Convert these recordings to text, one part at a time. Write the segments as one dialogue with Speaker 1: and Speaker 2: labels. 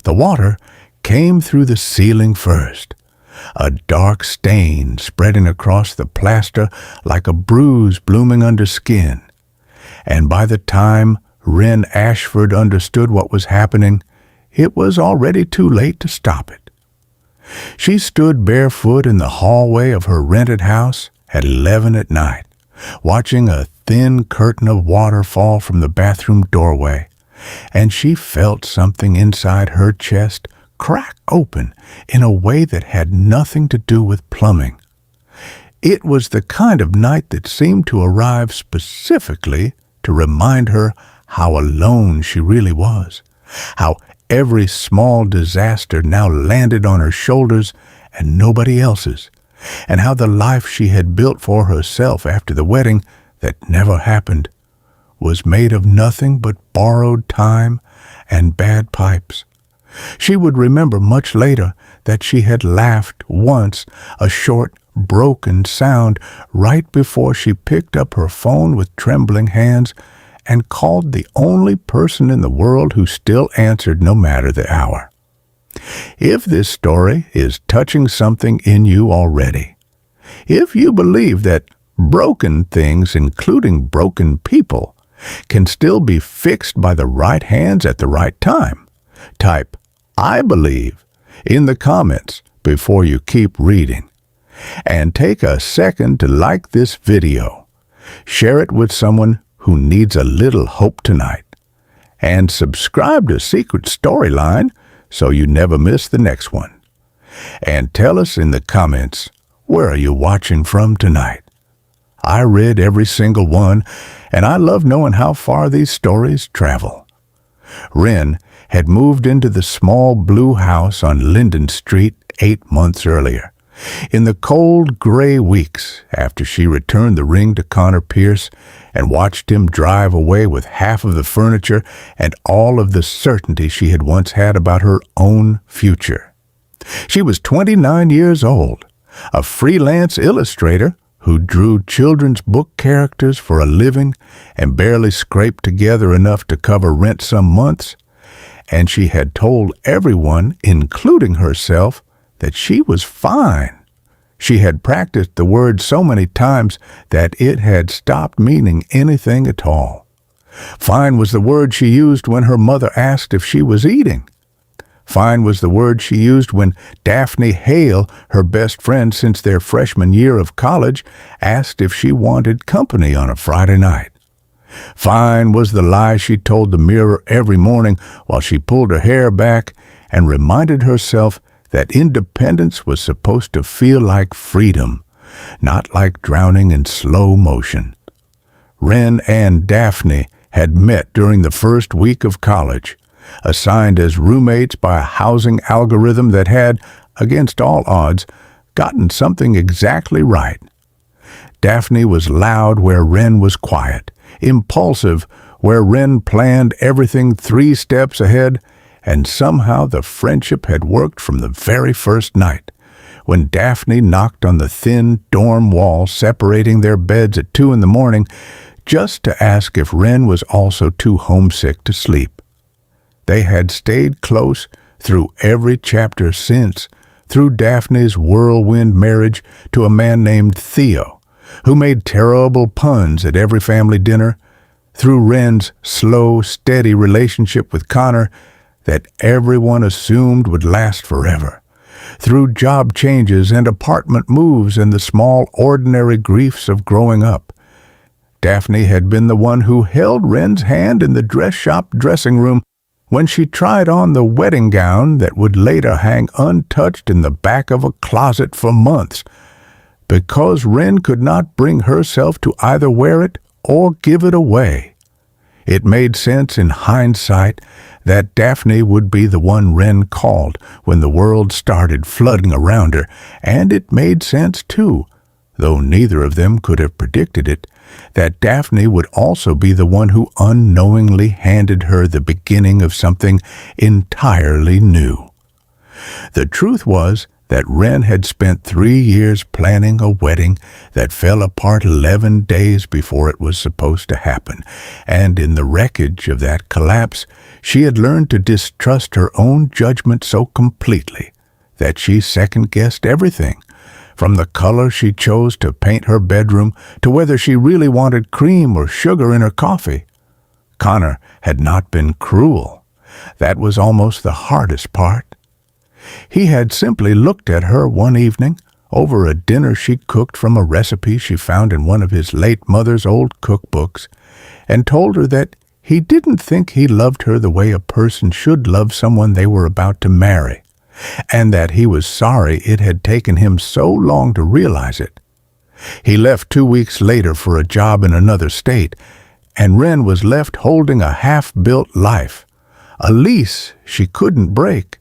Speaker 1: The water came through the ceiling first, a dark stain spreading across the plaster like a bruise blooming under skin. And by the time Wren Ashford understood what was happening, it was already too late to stop it. She stood barefoot in the hallway of her rented house at 11 at night, watching a thin curtain of water fall from the bathroom doorway, and she felt something inside her chest crack open in a way that had nothing to do with plumbing. It was the kind of night that seemed to arrive specifically to remind her how alone she really was, how every small disaster now landed on her shoulders and nobody else's, and how the life she had built for herself after the wedding that never happened was made of nothing but borrowed time and bad pipes. She would remember much later that she had laughed once, a short, broken sound, right before she picked up her phone with trembling hands and called the only person in the world who still answered no matter the hour. If this story is touching something in you already, if you believe that broken things, including broken people, can still be fixed by the right hands at the right time, type "I believe" in the comments before you keep reading. And take a second to like this video. Share it with someone who needs a little hope tonight. And subscribe to Secret Storyline so you never miss the next one. And tell us in the comments, where are you watching from tonight? I read every single one, and I love knowing how far these stories travel. Wren had moved into the small blue house on Linden Street 8 months earlier, in the cold gray weeks after she returned the ring to Connor Pierce and watched him drive away with half of the furniture and all of the certainty she had once had about her own future. She was 29 years old, a freelance illustrator who drew children's book characters for a living and barely scraped together enough to cover rent some months, and she had told everyone, including herself, that she was fine. She had practiced the word so many times that it had stopped meaning anything at all. Fine was the word she used when her mother asked if she was eating. Fine was the word she used when Daphne Hale, her best friend since their freshman year of college, asked if she wanted company on a Friday night. Fine was the lie she told the mirror every morning while she pulled her hair back and reminded herself that independence was supposed to feel like freedom, not like drowning in slow motion. Wren and Daphne had met during the first week of college, assigned as roommates by a housing algorithm that had, against all odds, gotten something exactly right. Daphne was loud where Wren was quiet, impulsive where Wren planned everything 3 steps ahead, and somehow the friendship had worked from the very first night, when Daphne knocked on the thin dorm wall separating their beds at 2 in the morning just to ask if Wren was also too homesick to sleep. They had stayed close through every chapter since, through Daphne's whirlwind marriage to a man named Theo, who made terrible puns at every family dinner, through Wren's slow, steady relationship with Connor that everyone assumed would last forever, through job changes and apartment moves and the small, ordinary griefs of growing up. Daphne had been the one who held Wren's hand in the dress shop dressing room when she tried on the wedding gown that would later hang untouched in the back of a closet for months, because Wren could not bring herself to either wear it or give it away. It made sense in hindsight that Daphne would be the one Wren called when the world started flooding around her, and it made sense, too, though neither of them could have predicted it, that Daphne would also be the one who unknowingly handed her the beginning of something entirely new. The truth was that Wren had spent 3 years planning a wedding that fell apart 11 days before it was supposed to happen, and in the wreckage of that collapse, she had learned to distrust her own judgment so completely that she second-guessed everything, from the color she chose to paint her bedroom to whether she really wanted cream or sugar in her coffee. Connor had not been cruel. That was almost the hardest part. He had simply looked at her one evening over a dinner she cooked from a recipe she found in one of his late mother's old cookbooks, and told her that he didn't think he loved her the way a person should love someone they were about to marry, and that he was sorry it had taken him so long to realize it. He left 2 weeks later for a job in another state, and Wren was left holding a half-built life, a lease she couldn't break,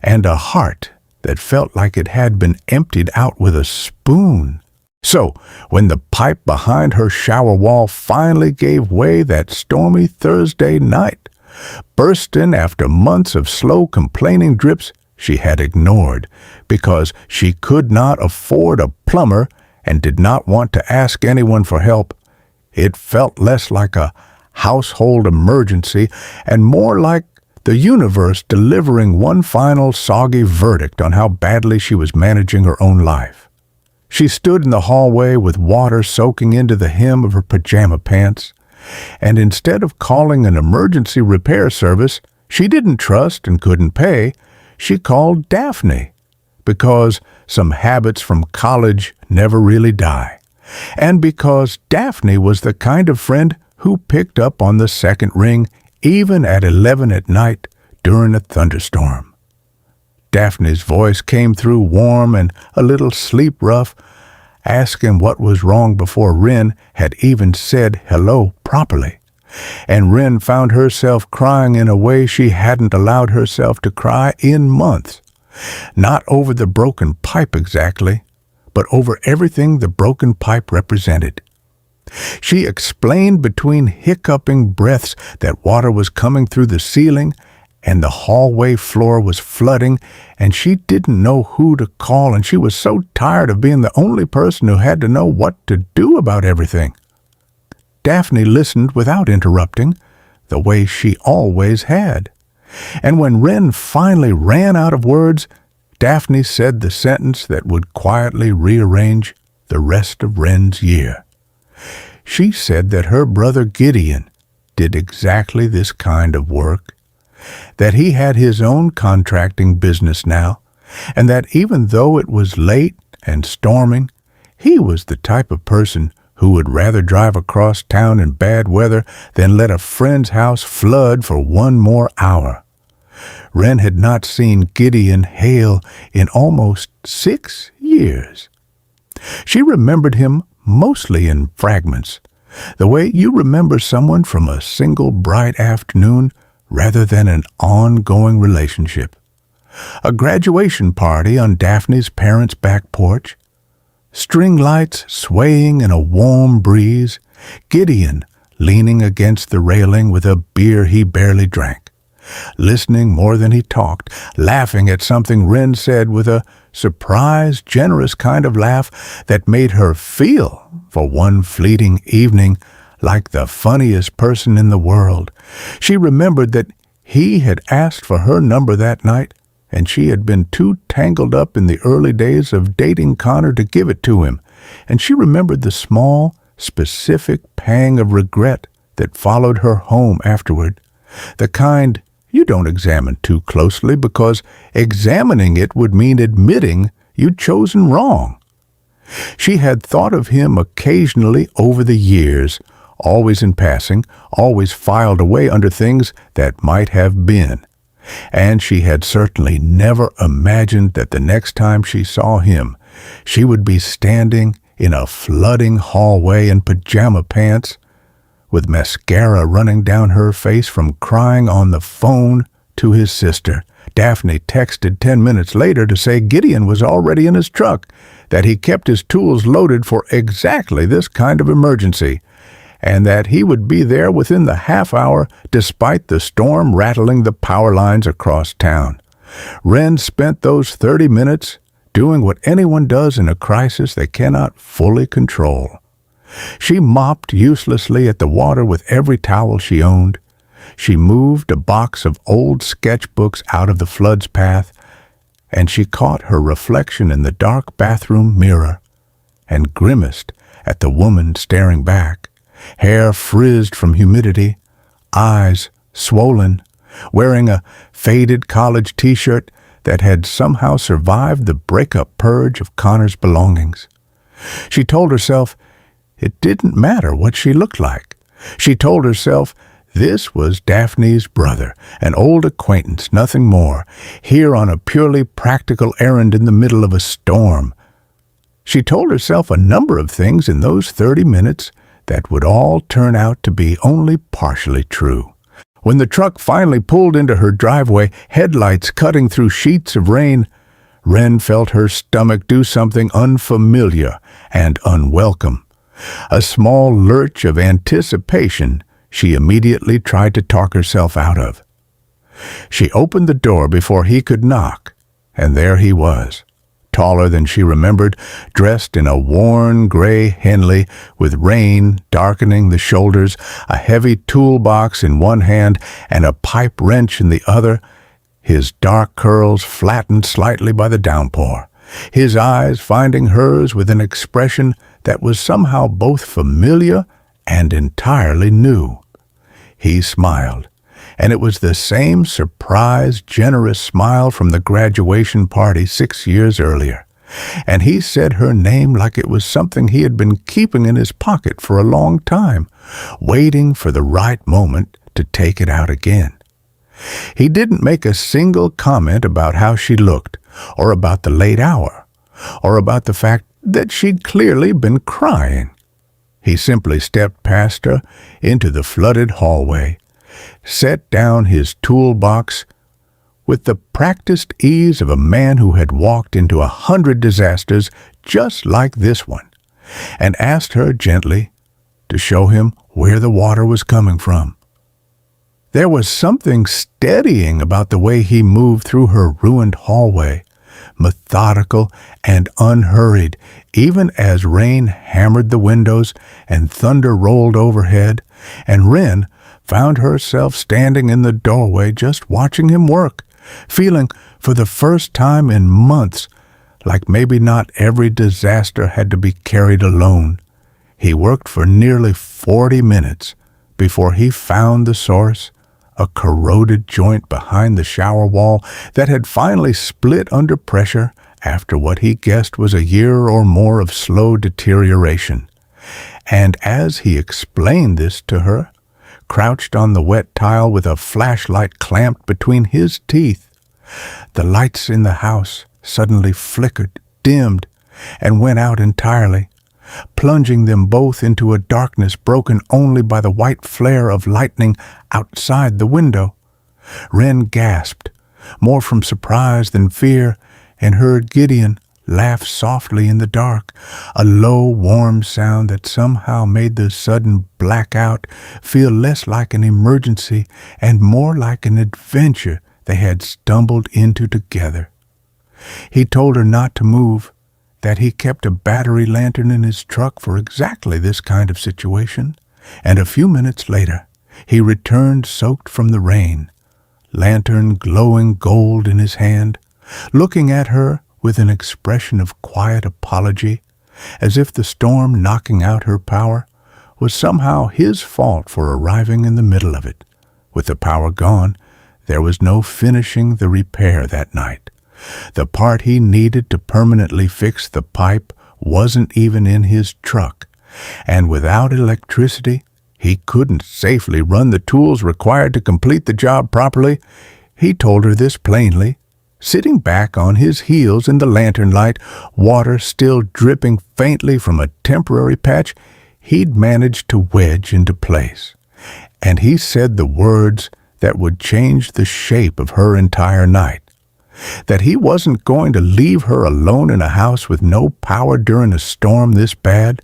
Speaker 1: and a heart that felt like it had been emptied out with a spoon. So, when the pipe behind her shower wall finally gave way that stormy Thursday night, bursting after months of slow complaining drips she had ignored because she could not afford a plumber and did not want to ask anyone for help, it felt less like a household emergency and more like the universe delivering one final soggy verdict on how badly she was managing her own life. She stood in the hallway with water soaking into the hem of her pajama pants, and instead of calling an emergency repair service she didn't trust and couldn't pay, she called Daphne, because some habits from college never really die, and because Daphne was the kind of friend who picked up on the second ring even at 11 at night during a thunderstorm. Daphne's voice came through warm and a little sleep-rough, asking what was wrong before Wren had even said hello properly, and Wren found herself crying in a way she hadn't allowed herself to cry in months. Not over the broken pipe exactly, but over everything the broken pipe represented. She explained between hiccuping breaths that water was coming through the ceiling and the hallway floor was flooding, and she didn't know who to call, and she was so tired of being the only person who had to know what to do about everything. Daphne listened without interrupting, the way she always had. And when Wren finally ran out of words, Daphne said the sentence that would quietly rearrange the rest of Wren's year. She said that her brother Gideon did exactly this kind of work, that he had his own contracting business now, and that even though it was late and storming, he was the type of person who would rather drive across town in bad weather than let a friend's house flood for 1 more hour. Wren had not seen Gideon Hale in almost 6 years. She remembered him mostly in fragments, the way you remember someone from a single bright afternoon rather than an ongoing relationship. A graduation party on Daphne's parents' back porch, string lights swaying in a warm breeze, Gideon leaning against the railing with a beer he barely drank, listening more than he talked, laughing at something Wren said with a surprised, generous kind of laugh that made her feel, for one fleeting evening, like the funniest person in the world. She remembered that he had asked for her number that night, and she had been too tangled up in the early days of dating Connor to give it to him, and she remembered the small, specific pang of regret that followed her home afterward, the kind you don't examine too closely because examining it would mean admitting you'd chosen wrong. She had thought of him occasionally over the years, always in passing, always filed away under things that might have been, and she had certainly never imagined that the next time she saw him, she would be standing in a flooding hallway in pajama pants, with mascara running down her face from crying on the phone to his sister. Daphne texted 10 minutes later to say Gideon was already in his truck, that he kept his tools loaded for exactly this kind of emergency, and that he would be there within the half hour despite the storm rattling the power lines across town. Wren spent those 30 minutes doing what anyone does in a crisis they cannot fully control. She mopped uselessly at the water with every towel she owned. She moved a box of old sketchbooks out of the flood's path, and she caught her reflection in the dark bathroom mirror and grimaced at the woman staring back, hair frizzed from humidity, eyes swollen, wearing a faded college t-shirt that had somehow survived the breakup purge of Connor's belongings. She told herself it didn't matter what she looked like. She told herself this was Daphne's brother, an old acquaintance, nothing more, here on a purely practical errand in the middle of a storm. She told herself a number of things in those 30 minutes that would all turn out to be only partially true. When the truck finally pulled into her driveway, headlights cutting through sheets of rain, Wren felt her stomach do something unfamiliar and unwelcome. A small lurch of anticipation she immediately tried to talk herself out of. She opened the door before he could knock, and there he was, taller than she remembered, dressed in a worn gray Henley with rain darkening the shoulders, a heavy toolbox in one hand and a pipe wrench in the other, his dark curls flattened slightly by the downpour, his eyes finding hers with an expression that was somehow both familiar and entirely new. He smiled, and it was the same surprised, generous smile from the graduation party 6 years earlier. And he said her name like it was something he had been keeping in his pocket for a long time, waiting for the right moment to take it out again. He didn't make a single comment about how she looked, or about the late hour, or about the fact that she'd clearly been crying. He simply stepped past her into the flooded hallway, set down his toolbox with the practiced ease of a man who had walked into 100 disasters just like this one, and asked her gently to show him where the water was coming from. There was something steadying about the way he moved through her ruined hallway, methodical and unhurried, even as rain hammered the windows and thunder rolled overhead, and Wren found herself standing in the doorway just watching him work, feeling for the first time in months like maybe not every disaster had to be carried alone. He worked for nearly 40 minutes before he found the source, a corroded joint behind the shower wall that had finally split under pressure after what he guessed was a year or more of slow deterioration. And as he explained this to her, crouched on the wet tile with a flashlight clamped between his teeth, the lights in the house suddenly flickered, dimmed, and went out entirely, plunging them both into a darkness broken only by the white flare of lightning outside the window. Wren gasped, more from surprise than fear, and heard Gideon laugh softly in the dark, a low, warm sound that somehow made the sudden blackout feel less like an emergency and more like an adventure they had stumbled into together. He told her not to move, that he kept a battery lantern in his truck for exactly this kind of situation, and a few minutes later he returned soaked from the rain, lantern glowing gold in his hand, looking at her with an expression of quiet apology, as if the storm knocking out her power was somehow his fault for arriving in the middle of it. With the power gone, there was no finishing the repair that night. The part he needed to permanently fix the pipe wasn't even in his truck, and without electricity, he couldn't safely run the tools required to complete the job properly. He told her this plainly, sitting back on his heels in the lantern light, water still dripping faintly from a temporary patch he'd managed to wedge into place. And he said the words that would change the shape of her entire night. That he wasn't going to leave her alone in a house with no power during a storm this bad,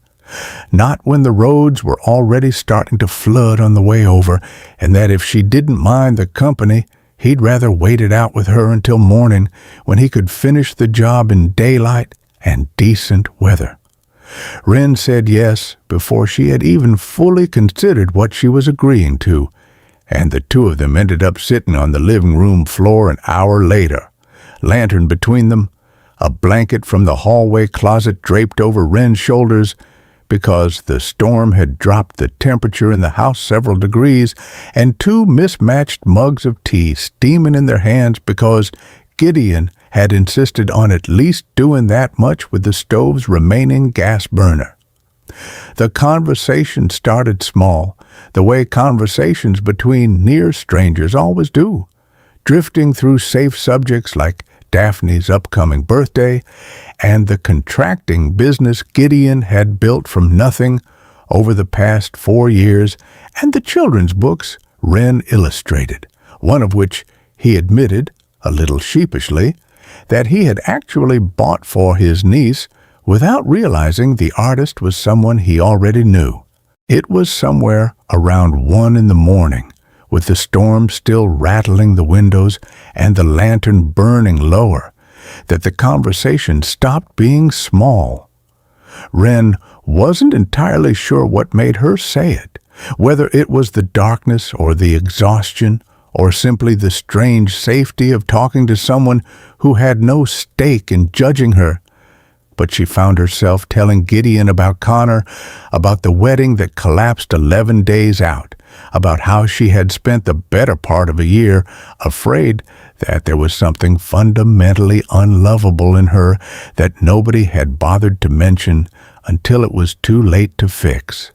Speaker 1: not when the roads were already starting to flood on the way over, and that if she didn't mind the company, he'd rather wait it out with her until morning when he could finish the job in daylight and decent weather. Wren said yes before she had even fully considered what she was agreeing to, and the two of them ended up sitting on the living room floor an hour later, lantern between them, a blanket from the hallway closet draped over Wren's shoulders, because the storm had dropped the temperature in the house several degrees, and two mismatched mugs of tea steaming in their hands because Gideon had insisted on at least doing that much with the stove's remaining gas burner. The conversation started small, the way conversations between near strangers always do, drifting through safe subjects like Daphne's upcoming birthday and the contracting business Gideon had built from nothing over the past 4 years, and the children's books Wren illustrated, one of which he admitted, a little sheepishly, that he had actually bought for his niece without realizing the artist was someone he already knew. It was somewhere around 1 in the morning, with the storm still rattling the windows and the lantern burning lower, that the conversation stopped being small. Wren wasn't entirely sure what made her say it, whether it was the darkness or the exhaustion, or simply the strange safety of talking to someone who had no stake in judging her. But she found herself telling Gideon about Connor, about the wedding that collapsed 11 days out, about how she had spent the better part of a year afraid that there was something fundamentally unlovable in her that nobody had bothered to mention until it was too late to fix.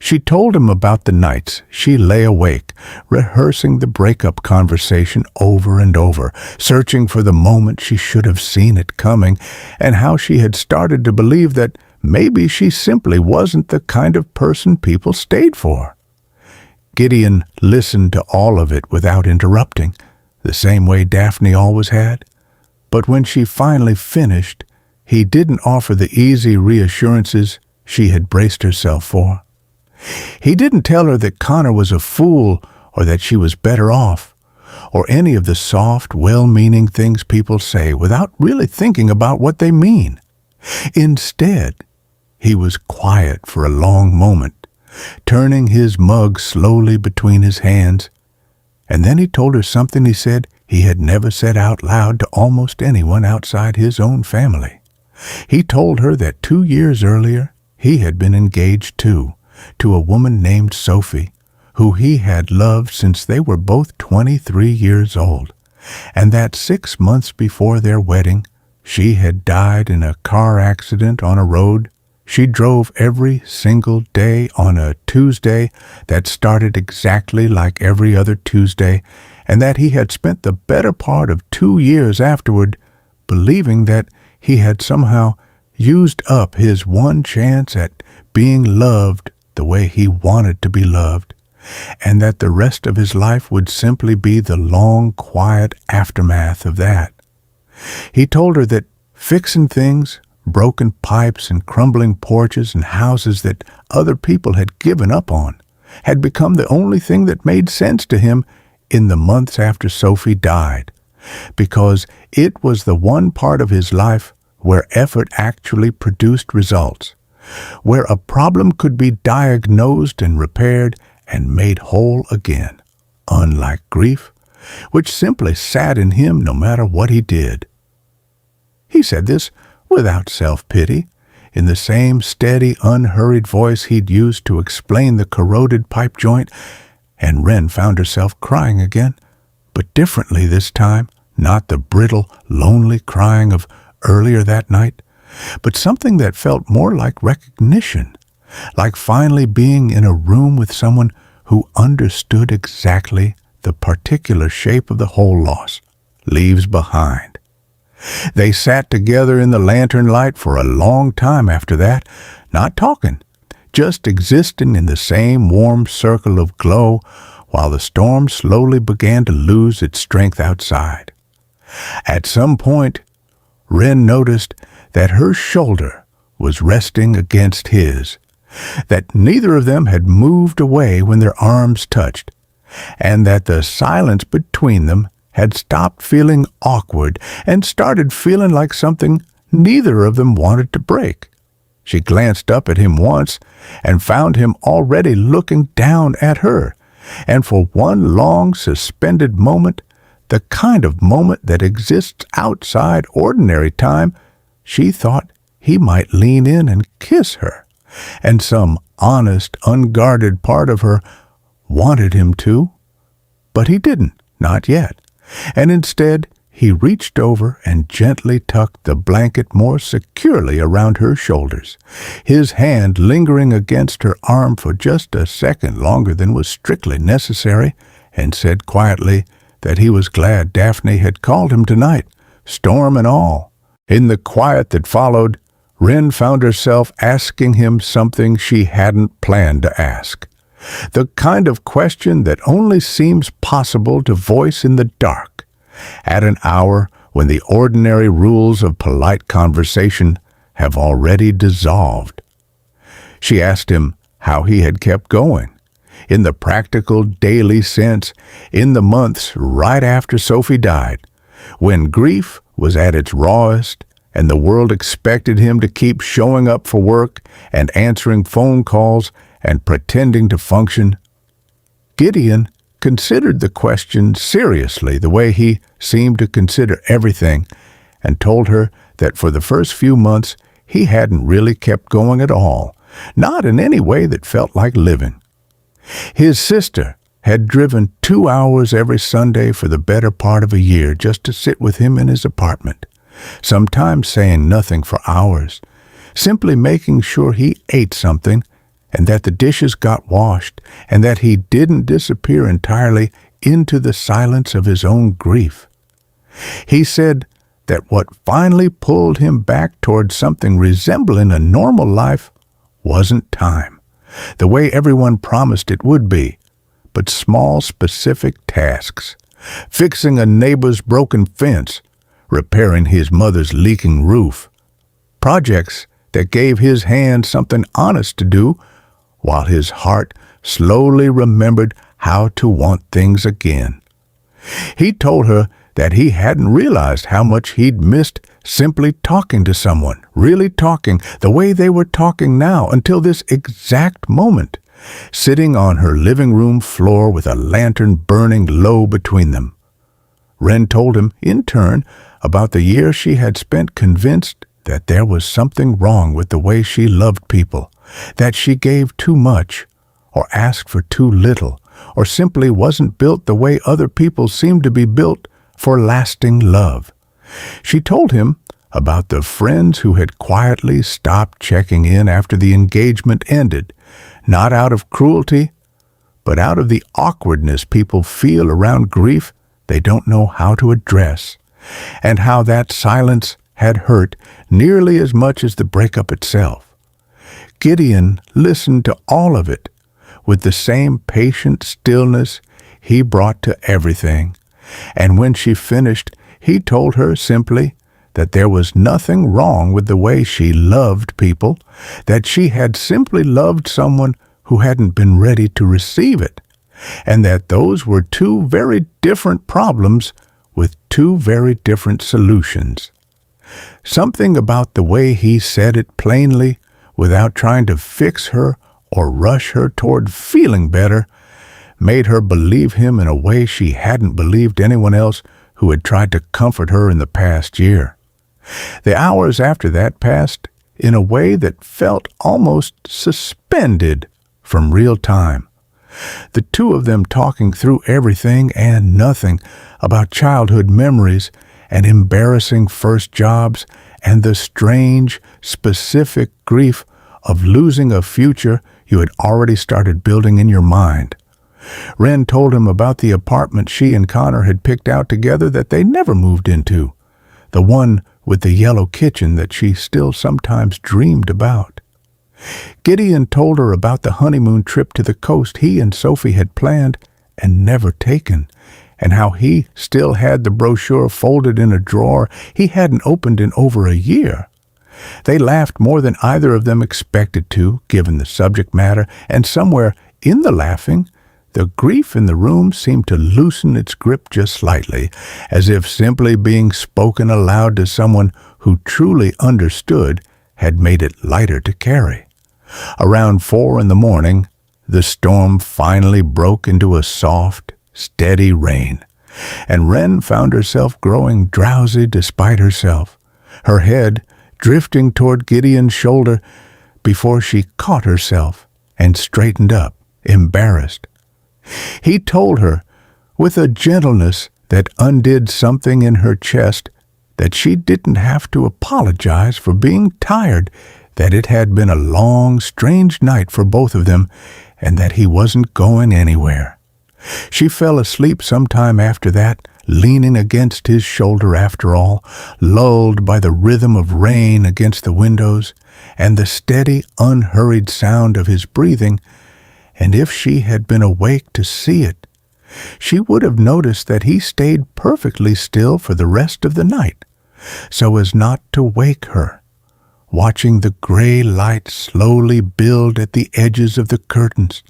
Speaker 1: She told him about the nights she lay awake, rehearsing the breakup conversation over and over, searching for the moment she should have seen it coming, and how she had started to believe that maybe she simply wasn't the kind of person people stayed for. Gideon listened to all of it without interrupting, the same way Daphne always had. But when she finally finished, he didn't offer the easy reassurances she had braced herself for. He didn't tell her that Connor was a fool or that she was better off, or any of the soft, well-meaning things people say without really thinking about what they mean. Instead, he was quiet for a long moment, turning his mug slowly between his hands, and then he told her something he said he had never said out loud to almost anyone outside his own family. He told her that 2 years earlier he had been engaged too, to a woman named Sophie, who he had loved since they were both 23 years old, and that 6 months before their wedding, she had died in a car accident on a road she drove every single day on a Tuesday that started exactly like every other Tuesday, and that he had spent the better part of 2 years afterward believing that he had somehow used up his one chance at being loved the way he wanted to be loved, and that the rest of his life would simply be the long, quiet aftermath of that. He told her that fixing things, broken pipes and crumbling porches and houses that other people had given up on, had become the only thing that made sense to him in the months after Sophie died, because it was the one part of his life where effort actually produced results, where a problem could be diagnosed and repaired and made whole again, unlike grief, which simply sat in him no matter what he did. He said this without self-pity, in the same steady, unhurried voice he'd used to explain the corroded pipe joint, and Wren found herself crying again, but differently this time, not the brittle, lonely crying of earlier that night, but something that felt more like recognition, like finally being in a room with someone who understood exactly the particular shape of the whole loss leaves behind. They sat together in the lantern light for a long time after that, not talking, just existing in the same warm circle of glow while the storm slowly began to lose its strength outside. At some point, Wren noticed that her shoulder was resting against his, that neither of them had moved away when their arms touched, and that the silence between them had stopped feeling awkward and started feeling like something neither of them wanted to break. She glanced up at him once and found him already looking down at her, and for one long suspended moment, the kind of moment that exists outside ordinary time, she thought he might lean in and kiss her, and some honest, unguarded part of her wanted him to, but he didn't, not yet, and instead he reached over and gently tucked the blanket more securely around her shoulders, his hand lingering against her arm for just a second longer than was strictly necessary, and said quietly that he was glad Daphne had called him tonight, storm and all. In the quiet that followed, Wren found herself asking him something she hadn't planned to ask. The kind of question that only seems possible to voice in the dark, at an hour when the ordinary rules of polite conversation have already dissolved. She asked him how he had kept going, in the practical daily sense, in the months right after Sophie died, when grief was at its rawest and the world expected him to keep showing up for work and answering phone calls and pretending to function. Gideon considered the question seriously the way he seemed to consider everything, and told her that for the first few months he hadn't really kept going at all, not in any way that felt like living. His sister had driven 2 hours every Sunday for the better part of a year just to sit with him in his apartment, sometimes saying nothing for hours, simply making sure he ate something and that the dishes got washed and that he didn't disappear entirely into the silence of his own grief. He said that what finally pulled him back toward something resembling a normal life wasn't time, the way everyone promised it would be, but small specific tasks, fixing a neighbor's broken fence, repairing his mother's leaking roof, projects that gave his hand something honest to do, while his heart slowly remembered how to want things again. He told her that he hadn't realized how much he'd missed simply talking to someone, really talking the way they were talking now until this exact moment, sitting on her living room floor with a lantern burning low between them. Wren told him, in turn, about the year she had spent convinced that there was something wrong with the way she loved people, that she gave too much, or asked for too little, or simply wasn't built the way other people seemed to be built for lasting love. She told him about the friends who had quietly stopped checking in after the engagement ended, not out of cruelty, but out of the awkwardness people feel around grief they don't know how to address, and how that silence had hurt nearly as much as the breakup itself. Gideon listened to all of it with the same patient stillness he brought to everything, and when she finished, he told her simply that there was nothing wrong with the way she loved people, that she had simply loved someone who hadn't been ready to receive it, and that those were two very different problems with two very different solutions. Something about the way he said it plainly, without trying to fix her or rush her toward feeling better, made her believe him in a way she hadn't believed anyone else who had tried to comfort her in the past year. The hours after that passed in a way that felt almost suspended from real time. The two of them talking through everything and nothing about childhood memories and embarrassing first jobs and the strange, specific grief of losing a future you had already started building in your mind. Wren told him about the apartment she and Connor had picked out together that they never moved into, the one with the yellow kitchen that she still sometimes dreamed about. Gideon told her about the honeymoon trip to the coast he and Sophie had planned and never taken, and how he still had the brochure folded in a drawer he hadn't opened in over a year. They laughed more than either of them expected to, given the subject matter, and somewhere in the laughing, The grief in the room seemed to loosen its grip just slightly, as if simply being spoken aloud to someone who truly understood had made it lighter to carry. Around 4 in the morning, the storm finally broke into a soft, steady rain, and Wren found herself growing drowsy despite herself, her head drifting toward Gideon's shoulder before she caught herself and straightened up, embarrassed. He told her, with a gentleness that undid something in her chest, that she didn't have to apologize for being tired, that it had been a long, strange night for both of them, and that he wasn't going anywhere. She fell asleep sometime after that, leaning against his shoulder after all, lulled by the rhythm of rain against the windows and the steady, unhurried sound of his breathing, and if she had been awake to see it, she would have noticed that he stayed perfectly still for the rest of the night, so as not to wake her, watching the gray light slowly build at the edges of the curtains,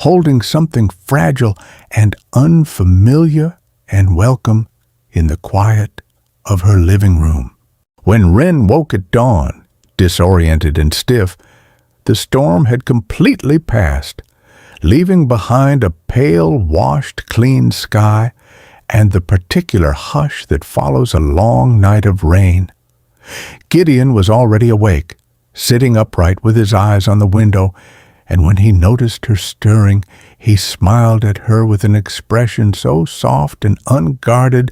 Speaker 1: holding something fragile and unfamiliar and welcome in the quiet of her living room. When Wren woke at dawn, disoriented and stiff, the storm had completely passed, leaving behind a pale, washed, clean sky and the particular hush that follows a long night of rain. Gideon was already awake, sitting upright with his eyes on the window, and when he noticed her stirring, he smiled at her with an expression so soft and unguarded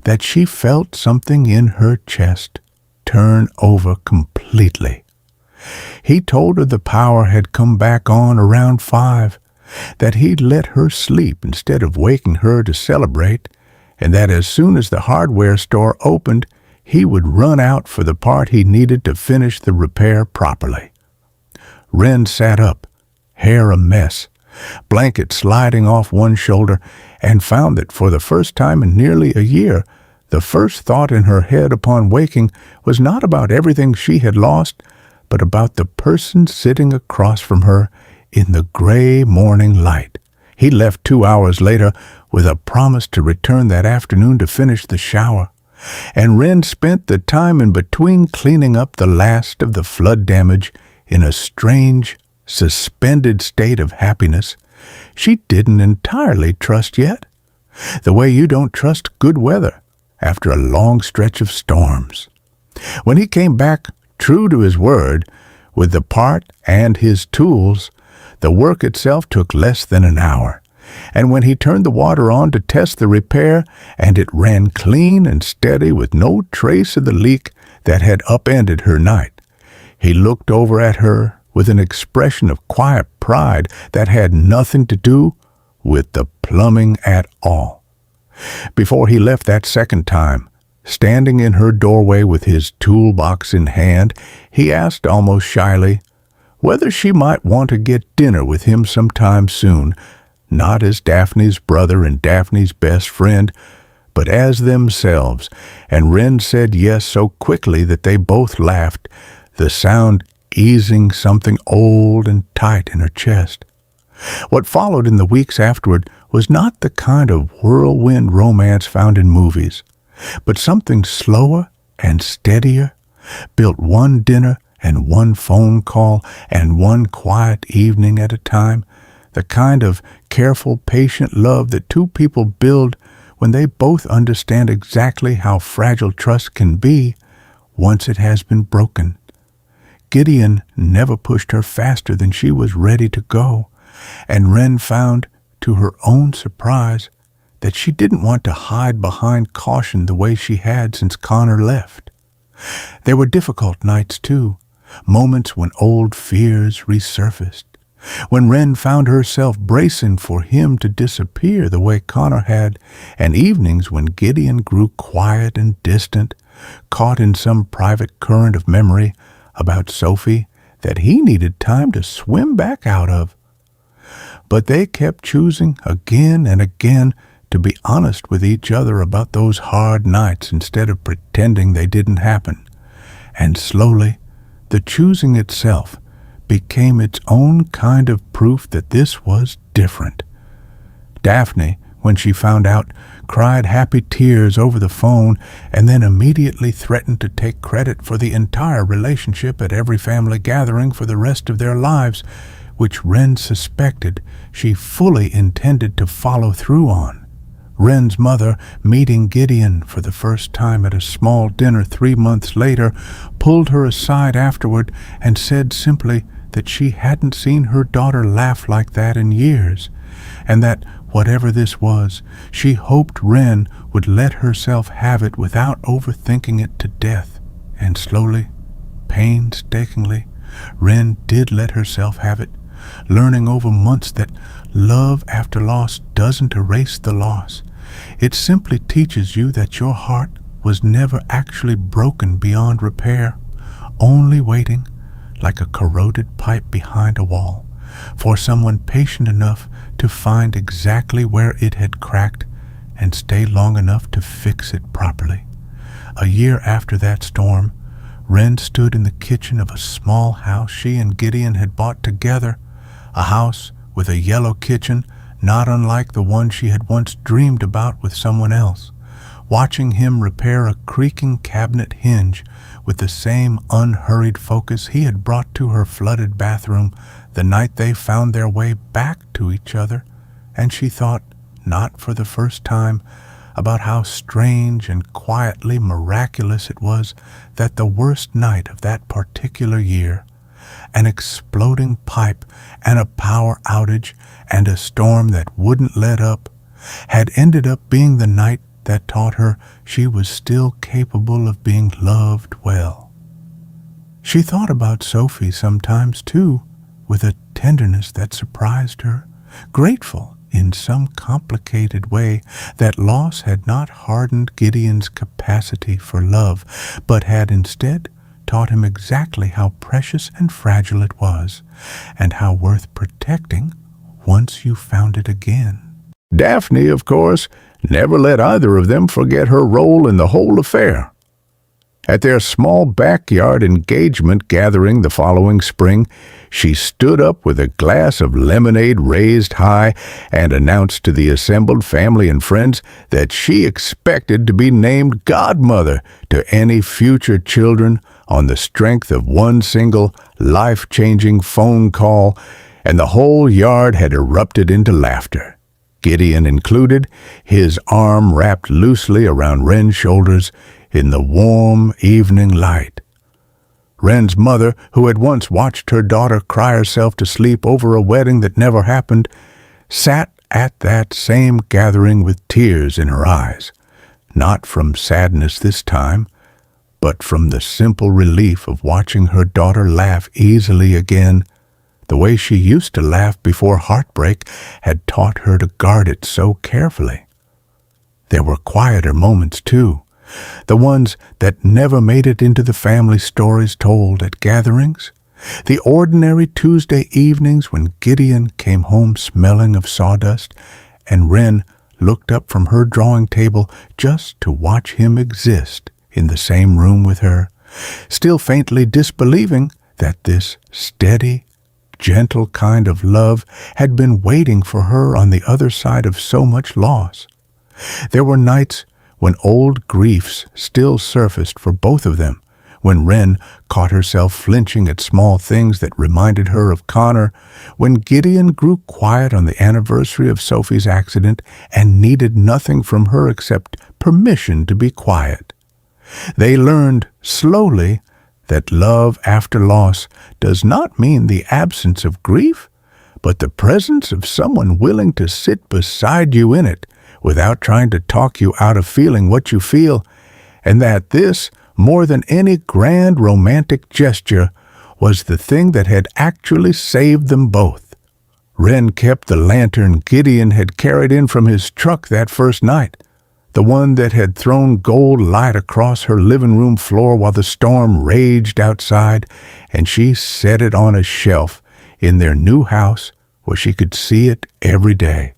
Speaker 1: that she felt something in her chest turn over completely. He told her the power had come back on around 5, that he'd let her sleep instead of waking her to celebrate, and that as soon as the hardware store opened, he would run out for the part he needed to finish the repair properly. Wren sat up, hair a mess, blanket sliding off one shoulder, and found that for the first time in nearly a year, the first thought in her head upon waking was not about everything she had lost, but about the person sitting across from her in the gray morning light. He left 2 hours later with a promise to return that afternoon to finish the shower, and Wren spent the time in between cleaning up the last of the flood damage in a strange, suspended state of happiness she didn't entirely trust yet, the way you don't trust good weather after a long stretch of storms. When he came back, true to his word, with the part and his tools, the work itself took less than an hour, and when he turned the water on to test the repair, and it ran clean and steady with no trace of the leak that had upended her night, he looked over at her with an expression of quiet pride that had nothing to do with the plumbing at all. Before he left that second time, standing in her doorway with his toolbox in hand, he asked almost shyly whether she might want to get dinner with him sometime soon, not as Daphne's brother and Daphne's best friend, but as themselves, and Wren said yes so quickly that they both laughed, the sound easing something old and tight in her chest. What followed in the weeks afterward was not the kind of whirlwind romance found in movies, but something slower and steadier, built one dinner and one phone call and one quiet evening at a time, the kind of careful, patient love that two people build when they both understand exactly how fragile trust can be once it has been broken. Gideon never pushed her faster than she was ready to go, and Wren found, to her own surprise, that she didn't want to hide behind caution the way she had since Connor left. There were difficult nights, too, moments when old fears resurfaced, when Wren found herself bracing for him to disappear the way Connor had, and evenings when Gideon grew quiet and distant, caught in some private current of memory about Sophie that he needed time to swim back out of. But they kept choosing again and again to be honest with each other about those hard nights instead of pretending they didn't happen. And slowly, the choosing itself became its own kind of proof that this was different. Daphne, when she found out, cried happy tears over the phone and then immediately threatened to take credit for the entire relationship at every family gathering for the rest of their lives, which Wren suspected she fully intended to follow through on. Wren's mother, meeting Gideon for the first time at a small dinner 3 months later, pulled her aside afterward and said simply that she hadn't seen her daughter laugh like that in years, and that whatever this was, she hoped Wren would let herself have it without overthinking it to death. And slowly, painstakingly, Wren did let herself have it, learning over months that love after loss doesn't erase the loss. It simply teaches you that your heart was never actually broken beyond repair, only waiting, like a corroded pipe behind a wall, for someone patient enough to find exactly where it had cracked and stay long enough to fix it properly. A year after that storm, Wren stood in the kitchen of a small house she and Gideon had bought together, a house with a yellow kitchen not unlike the one she had once dreamed about with someone else, watching him repair a creaking cabinet hinge with the same unhurried focus he had brought to her flooded bathroom the night they found their way back to each other, and she thought, not for the first time, about how strange and quietly miraculous it was that the worst night of that particular year, an exploding pipe and a power outage and a storm that wouldn't let up, had ended up being the night that taught her she was still capable of being loved well. She thought about Sophie sometimes, too, with a tenderness that surprised her, grateful in some complicated way that loss had not hardened Gideon's capacity for love, but had instead taught him exactly how precious and fragile it was, and how worth protecting once you found it again. Daphne, of course, never let either of them forget her role in the whole affair. At their small backyard engagement gathering the following spring, she stood up with a glass of lemonade raised high and announced to the assembled family and friends that she expected to be named godmother to any future children on the strength of one single life-changing phone call, and the whole yard had erupted into laughter, Gideon included, his arm wrapped loosely around Wren's shoulders in the warm evening light. Wren's mother, who had once watched her daughter cry herself to sleep over a wedding that never happened, sat at that same gathering with tears in her eyes, not from sadness this time, but from the simple relief of watching her daughter laugh easily again, the way she used to laugh before heartbreak had taught her to guard it so carefully. There were quieter moments, too, the ones that never made it into the family stories told at gatherings, the ordinary Tuesday evenings when Gideon came home smelling of sawdust, and Wren looked up from her drawing table just to watch him exist in the same room with her, still faintly disbelieving that this steady, gentle kind of love had been waiting for her on the other side of so much loss. There were nights when old griefs still surfaced for both of them, when Wren caught herself flinching at small things that reminded her of Connor, when Gideon grew quiet on the anniversary of Sophie's accident and needed nothing from her except permission to be quiet. They learned slowly that love after loss does not mean the absence of grief, but the presence of someone willing to sit beside you in it without trying to talk you out of feeling what you feel, and that this, more than any grand romantic gesture, was the thing that had actually saved them both. Wren kept the lantern Gideon had carried in from his truck that first night, the one that had thrown gold light across her living room floor while the storm raged outside, and she set it on a shelf in their new house where she could see it every day,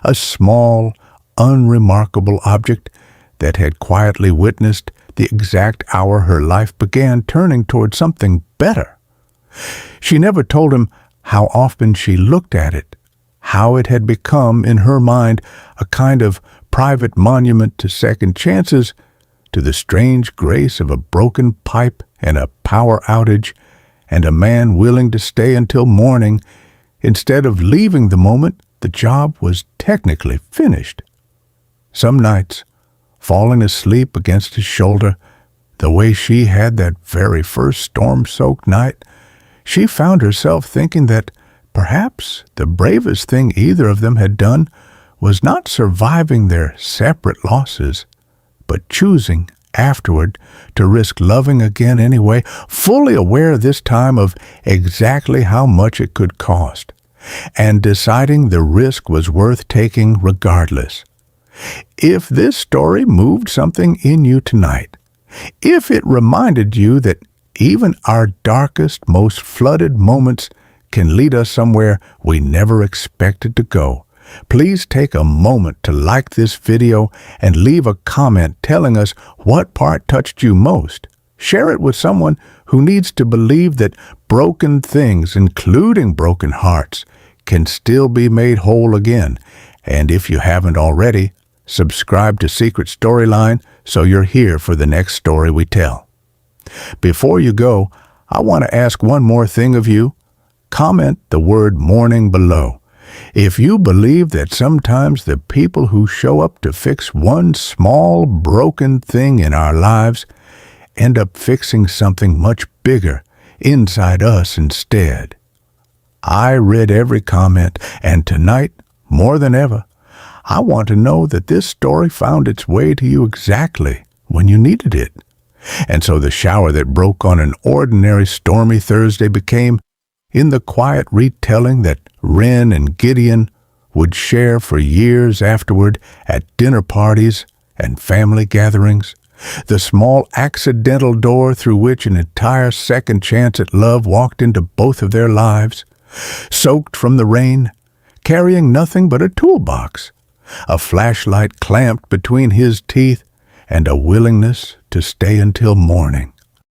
Speaker 1: a small, unremarkable object that had quietly witnessed the exact hour her life began turning toward something better. She never told him how often she looked at it, how it had become, in her mind, a kind of private monument to second chances, to the strange grace of a broken pipe and a power outage, and a man willing to stay until morning instead of leaving the moment the job was technically finished. Some nights, falling asleep against his shoulder, the way she had that very first storm-soaked night, she found herself thinking that perhaps the bravest thing either of them had done was not surviving their separate losses, but choosing afterward to risk loving again anyway, fully aware this time of exactly how much it could cost, and deciding the risk was worth taking regardless. If this story moved something in you tonight, if it reminded you that even our darkest, most flooded moments can lead us somewhere we never expected to go, please take a moment to like this video and leave a comment telling us what part touched you most. Share it with someone who needs to believe that broken things, including broken hearts, can still be made whole again. And if you haven't already, subscribe to Secret Storyline so you're here for the next story we tell. Before you go, I want to ask one more thing of you. Comment the word morning below. If you believe that sometimes the people who show up to fix one small broken thing in our lives end up fixing something much bigger inside us instead. I read every comment, and tonight, more than ever, I want to know that this story found its way to you exactly when you needed it. And so the shower that broke on an ordinary stormy Thursday became, in the quiet retelling that Wren and Gideon would share for years afterward at dinner parties and family gatherings, the small accidental door through which an entire second chance at love walked into both of their lives, soaked from the rain, carrying nothing but a toolbox, a flashlight clamped between his teeth, and a willingness to stay until morning.